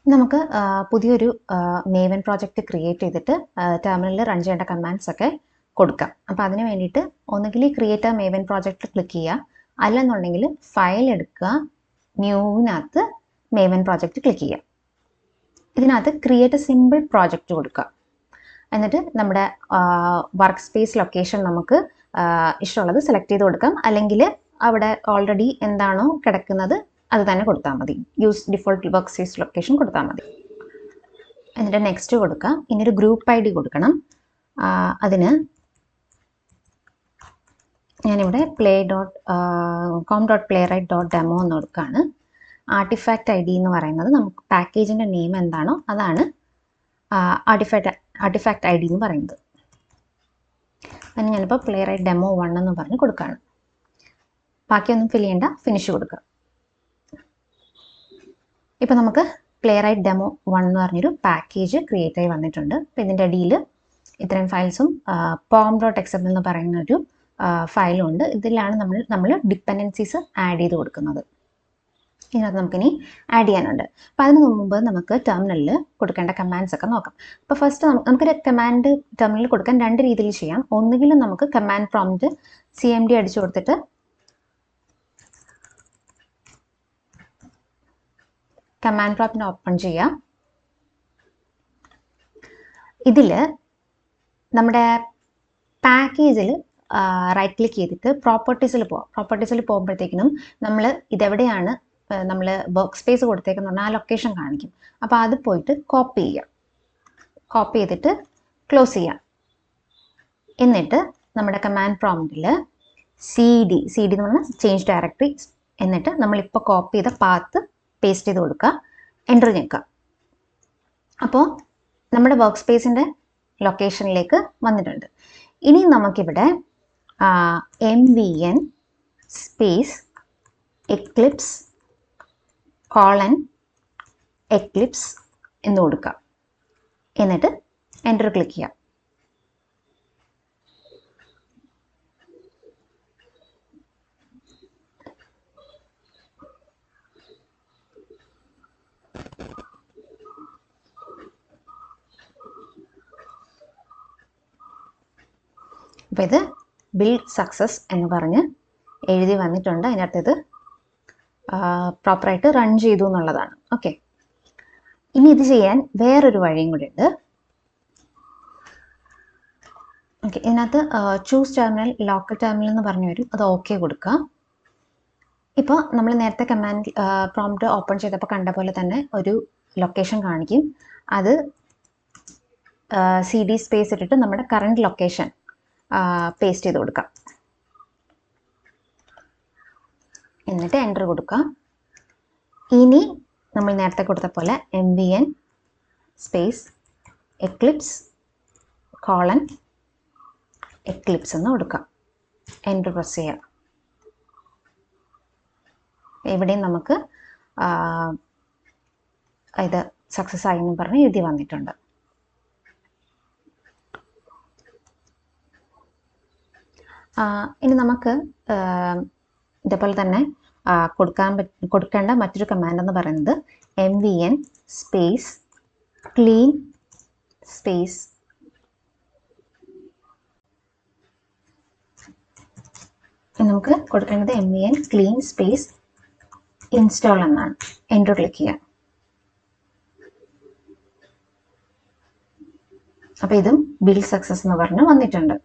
നമുക്ക് പുതിയൊരു മേവൻ project create ചെയ്തിട്ട് ടെർമിനലിൽ റൺ ചെയ്യേണ്ട കമാൻഡ്സ് ഒക്കെ കൊടുക്കാം. അപ്പോൾ അതിന് വേണ്ടിയിട്ട് ഒന്നുകിൽ ക്രിയേറ്റ് എ മേവൻ പ്രോജക്റ്റ് ക്ലിക്ക് ചെയ്യുക, അല്ലെന്നുണ്ടെങ്കിൽ ഫയൽ എടുക്കുക, ന്യൂവിനകത്ത് മേവൻ പ്രോജക്റ്റ് ക്ലിക്ക് ചെയ്യുക. ഇതിനകത്ത് ക്രിയേറ്റ് എ സിമ്പിൾ പ്രോജക്റ്റ് കൊടുക്കുക. എന്നിട്ട് നമ്മുടെ വർക്ക് സ്പേസ് ലൊക്കേഷൻ നമുക്ക് ഇഷ്ടമുള്ളത് സെലക്ട് ചെയ്ത് കൊടുക്കാം, അല്ലെങ്കിൽ അവിടെ ഓൾറെഡി എന്താണോ കിടക്കുന്നത് അത് തന്നെ കൊടുത്താൽ മതി. Use default work space location കൊടുത്താൽ മതി. എന്നിട്ട് നെക്സ്റ്റ് കൊടുക്കാം. ഇനി ഒരു ഗ്രൂപ്പ് ID കൊടുക്കണം. അതിന് ഞാനിവിടെ com.playwright.demo എന്ന് കൊടുക്കുകയാണ്. ആർട്ടിഫാക്റ്റ് ID എന്ന് പറയുന്നത് നമുക്ക് പാക്കേജിൻ്റെ നെയിം എന്താണോ അതാണ് ആർട്ടിഫാക്റ്റ് ID എന്ന് പറയുന്നത്. അതിന് ഞാനിപ്പോൾ playwright demo 1 എന്ന് പറഞ്ഞ് കൊടുക്കുകയാണ്. ബാക്കിയൊന്നും ഫിൽ ചെയ്യേണ്ട, ഫിനിഷ് കൊടുക്കുക. ഇപ്പോൾ നമുക്ക് playwright demo 1 എന്ന് പറഞ്ഞൊരു പാക്കേജ് ക്രിയേറ്റ് ആയി വന്നിട്ടുണ്ട്. അപ്പോൾ ഇതിൻ്റെ അടിയിൽ ഇത്രയും ഫയൽസും pom.xml എന്ന് പറയുന്ന ഒരു ഫയലും ഉണ്ട്. ഇതിലാണ് നമ്മൾ ഡിപ്പെൻഡൻസീസ് ആഡ് ചെയ്ത് കൊടുക്കുന്നത്. ഇതിനകത്ത് നമുക്കിനി ആഡ് ചെയ്യാനുണ്ട്. അപ്പോൾ അതിന് മുമ്പ് നമുക്ക് ടെർമിനലിൽ കൊടുക്കേണ്ട കമാൻഡ്സ് ഒക്കെ നോക്കാം. അപ്പോൾ ഫസ്റ്റ് നമുക്കൊരു കമാൻഡ് ടെർമിനലിൽ കൊടുക്കാൻ രണ്ട് രീതിയിൽ ചെയ്യാം. ഒന്നുകിൽ നമുക്ക് കമാൻഡ് പ്രോംപ്റ്റ് CMD അടിച്ചു കൊടുത്തിട്ട് കമാൻഡ് പ്രോംപ്റ്റ് ഓപ്പൺ ചെയ്യാം. ഇതിൽ നമ്മുടെ പാക്കേജിൽ റൈറ്റ് ക്ലിക്ക് ചെയ്തിട്ട് പ്രോപ്പർട്ടീസിൽ പോവാം. പ്രോപ്പർട്ടീസിൽ പോകുമ്പോഴത്തേക്കിനും നമ്മൾ ഇതെവിടെയാണ് നമ്മൾ വർക്ക് സ്പേസ് കൊടുത്തേക്കെന്ന് പറഞ്ഞാൽ ആ ലൊക്കേഷൻ കാണിക്കും. അപ്പോൾ അത് പോയിട്ട് കോപ്പി ചെയ്യാം. കോപ്പി ചെയ്തിട്ട് ക്ലോസ് ചെയ്യാം. എന്നിട്ട് നമ്മുടെ കമാൻഡ് പ്രോംപ്റ്റിൽ CD എന്ന് പറഞ്ഞാൽ ചേഞ്ച് ഡയറക്ടറി, എന്നിട്ട് നമ്മളിപ്പോൾ കോപ്പി ചെയ്ത പാത്ത് പേസ്റ്റ് ചെയ്ത് കൊടുക്കുക, എൻ്റർ ഞെക്കുക. അപ്പോൾ നമ്മുടെ വർക്ക് സ്പേസിൻ്റെ ലൊക്കേഷനിലേക്ക് വന്നിട്ടുണ്ട്. ഇനി നമുക്കിവിടെ MVN സ്പേസ് എക്ലിപ്സ് eclipse എന്ന് കൊടുക്കുക. എന്നിട്ട് എൻ്റർ ക്ലിക്ക് ചെയ്യാം. അപ്പോൾ ഇത് ബിൽഡ് സക്സസ് എന്ന് പറഞ്ഞ് എഴുതി വന്നിട്ടുണ്ട്. അതിനകത്ത് ഇത് പ്രോപ്പറായിട്ട് റൺ ചെയ്തു എന്നുള്ളതാണ്. ഓക്കെ, ഇനി ഇത് ചെയ്യാൻ വേറൊരു വഴിയും കൂടി ഉണ്ട്. ഓക്കെ, ഇതിനകത്ത് ചൂസ് ടെർമിനൽ ലോക്കൽ ടെർമിനൽ എന്ന് പറഞ്ഞു വരും. അത് ഓക്കെ കൊടുക്കുക. ഇപ്പോൾ നമ്മൾ നേരത്തെ കമാൻഡ് പ്രോംപ്റ്റ് ഓപ്പൺ ചെയ്തപ്പോൾ കണ്ട പോലെ തന്നെ ഒരു ലൊക്കേഷൻ കാണിക്കും. അത് CD സ്പേസ് ഇട്ടിട്ട് നമ്മുടെ കറണ്ട് ലൊക്കേഷൻ പേസ്റ്റ് ചെയ്ത് കൊടുക്കാം. എന്നിട്ട് എൻ്റർ കൊടുക്കുക. ഇനി നമ്മൾ നേരത്തെ കൊടുത്ത പോലെ MVN സ്പേസ് എക്ലിപ്സ് എന്ന് കൊടുക്കുക. എൻ്റർ പ്രസ് ചെയ്യുക. ഇവിടെയും നമുക്ക് ഇത് സക്സസ് ആയി എന്ന് പറഞ്ഞ് എഴുതി വന്നിട്ടുണ്ട്. ഇനി നമുക്ക് ഇതേപോലെ തന്നെ കൊടുക്കേണ്ട മറ്റൊരു കമാൻഡ് എന്ന് പറയുന്നത് MVN സ്പേസ് ക്ലീൻ സ്പേസ് നമുക്ക് കൊടുക്കേണ്ടത് MVN ക്ലീൻ സ്പേസ് ഇൻസ്റ്റാൾ എന്നാണ്. എൻ്റർ ക്ലിക്ക് ചെയ്യാം. അപ്പോൾ ഇതും ബിൽഡ് സക്സസ് എന്ന് പറഞ്ഞ് വന്നിട്ടുണ്ട്.